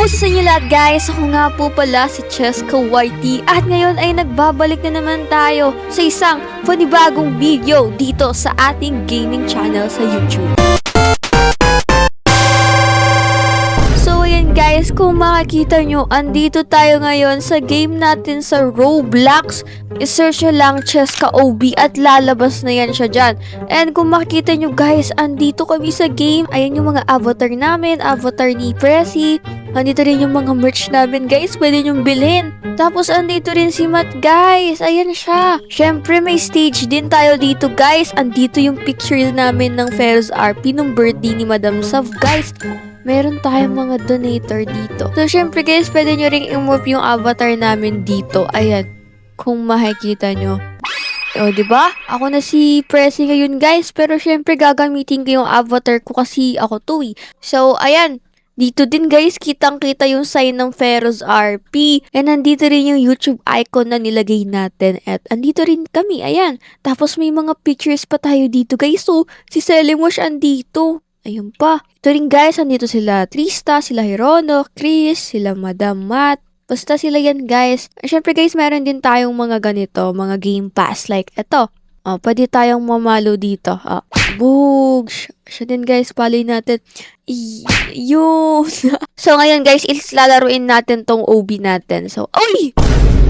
Kamusta sa inyo lahat guys? Ako nga po pala si Cheska YT at ngayon ay nagbabalik na naman tayo sa isang panibagong video dito sa ating gaming channel sa YouTube. So ayan guys, kung makikita nyo, andito tayo ngayon sa game natin sa Roblox. I-search nyo lang Cheska OB at lalabas na yan siya dyan. And kung makikita nyo guys, andito kami sa game. Ayan yung mga avatar namin, avatar ni Prezi. Andito rin yung mga merch namin guys, pwede nyong bilhin. Tapos andito rin si Matt guys, ayan siya. Syempre may stage din tayo dito guys. Andito yung picture namin ng Feroz RP nung birthday ni Madam Sav guys. Meron tayong mga donator dito. So syempre guys, pwede nyo ring i-move yung avatar namin dito. Ayan, kung makikita nyo. O, diba? Ako na si Prezi ngayon guys, pero syempre gagamitin ko yung avatar ko kasi ako to eh. So ayan. Dito din guys, kitang-kita yung sign ng Feroz RP. And nandito rin yung YouTube icon na nilagay natin. At andito rin kami, ayan. Tapos may mga pictures pa tayo dito guys. So, si Selimush andito. Ayun pa. Ito rin guys, andito sila Trista, sila Hirono, Chris, sila Madam Matt. Basta sila yan guys. Siyempre guys, meron din tayong mga ganito, mga game pass. Like ito. Pwede tayong mamalo dito. Boog! Siya din guys, paloy natin. Yun! So ngayon guys, lalaruin natin tong OB natin. So, oy!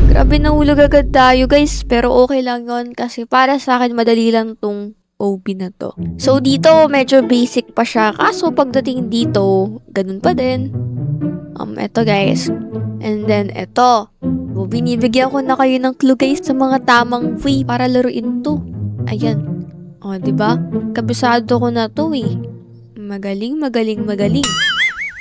Grabe, nahulog agad tayo guys. Pero okay lang yun kasi para sa akin madali lang tong OB na to. So dito, medyo basic pa siya. Kaso pagdating dito, ganun pa din. Eto guys. And then eto. Binibigyan ko na kayo ng clue guys sa mga tamang way para laruin to. Ayan. O, diba? Kabisado ko na to eh. Magaling, magaling, magaling.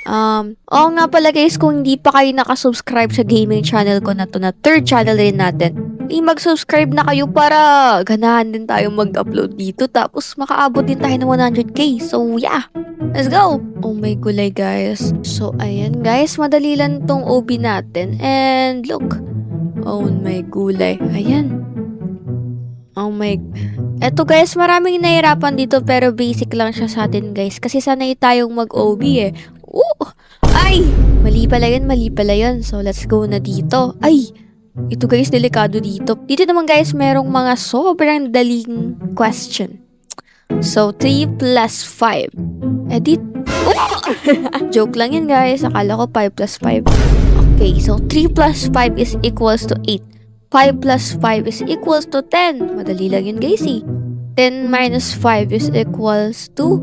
Oo nga pala guys, kung hindi pa kayo nakasubscribe sa gaming channel ko na to, na third channel rin natin, mag-subscribe na kayo para ganahan din tayo mag-upload dito. Tapos makaabot din tayo ng 100k. So yeah, let's go! Oh my gulay guys. So ayan guys, madali lang tong OB natin. And look. Oh my gulay. Ayan. Oh my... Eto guys, maraming nahirapan dito pero basic lang siya sa atin guys. Kasi sanay tayong mag-OB eh. Ay! Mali pala yun, mali pala yun. So let's go na dito. Ay! Ito guys, delikado dito. Dito naman guys, merong mga sobrang daling question. So, 3 plus 5. Edit. Joke lang yun guys. Akala ko 5 plus 5. Okay, so 3 plus 5 is equals to 8. 5 plus 5 is equals to 10. Madali lang yun guys eh. 10 minus 5 is equals to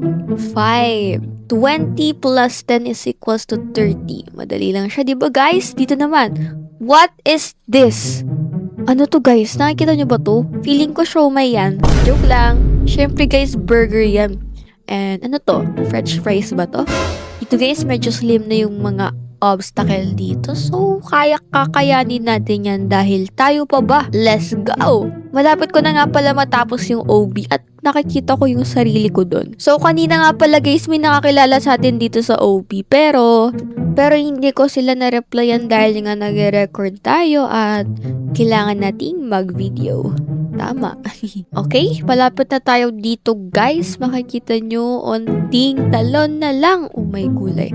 5. 20 plus 10 is equals to 30. Madali lang siya, diba guys? Dito naman. What is this? Ano to guys? Nakikita nyo ba to? Feeling ko siomai yan. Joke lang. Syempre guys, burger yan. And ano to? French fries ba to? Ito guys, medyo slim na yung mga obstacle dito. So, kakayanin natin yan dahil tayo pa ba? Let's go! Malapit ko na nga pala matapos yung OB at nakikita ko yung sarili ko dun. So, kanina nga pala guys, may nakakilala sa atin dito sa OB. Pero hindi ko sila na-replyan dahil nga nag-record tayo at kailangan nating mag-video. Tama. Okay, malapit na tayo dito guys. Makikita nyo, onting talon na lang. Oh my gulay.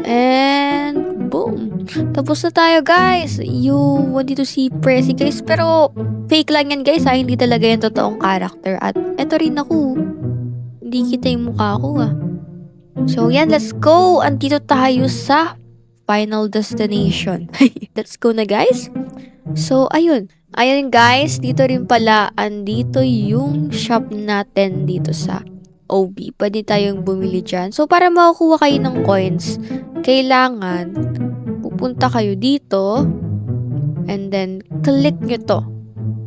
And boom. Tapos na tayo guys. Yung dito si Prezi guys. Pero fake lang yan guys ha. Hindi talaga yung totoong character. At eto rin ako. Hindi kita yung mukha ko ah. So yan, let's go. Andito tayo sa final destination. Let's go na guys. So ayun. Ayun guys, dito rin pala, andito yung shop natin dito sa OB. Pwede tayong bumili dyan. So, para makakuha kayo ng coins, kailangan pupunta kayo dito and then click nyo to.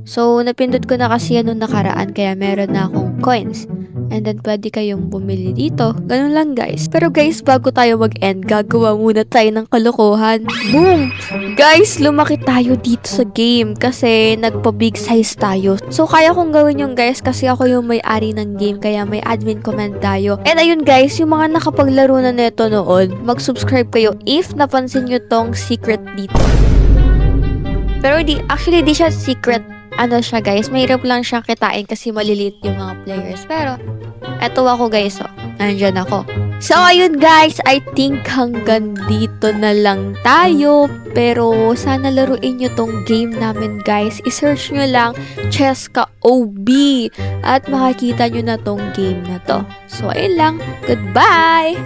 So, napindot ko na kasi yan nung nakaraan kaya meron na akong coins. And then, pwede kayong bumili dito. Ganun lang, guys. Pero guys, bago tayo mag-end, gagawa muna tayo ng kalokohan. Boom! Guys, lumaki tayo dito sa game kasi nagpa-big size tayo. So, kaya kong gawin yung guys kasi ako yung may-ari ng game kaya may admin command tayo. And ayun guys, yung mga nakapaglaro na neto noon, mag-subscribe kayo if napansin nyo tong secret dito. Pero actually, di siya secret ano siya guys, mahirap lang siyang kitain kasi maliliit yung mga players. Pero, eto ako guys, oh. Nandyan ako. So, ayun guys, I think hanggang dito na lang tayo. Pero, sana laruin nyo tong game namin guys. I-search nyo lang, Cheska OB. At makikita nyo na tong game na to. So, ayun lang. Goodbye!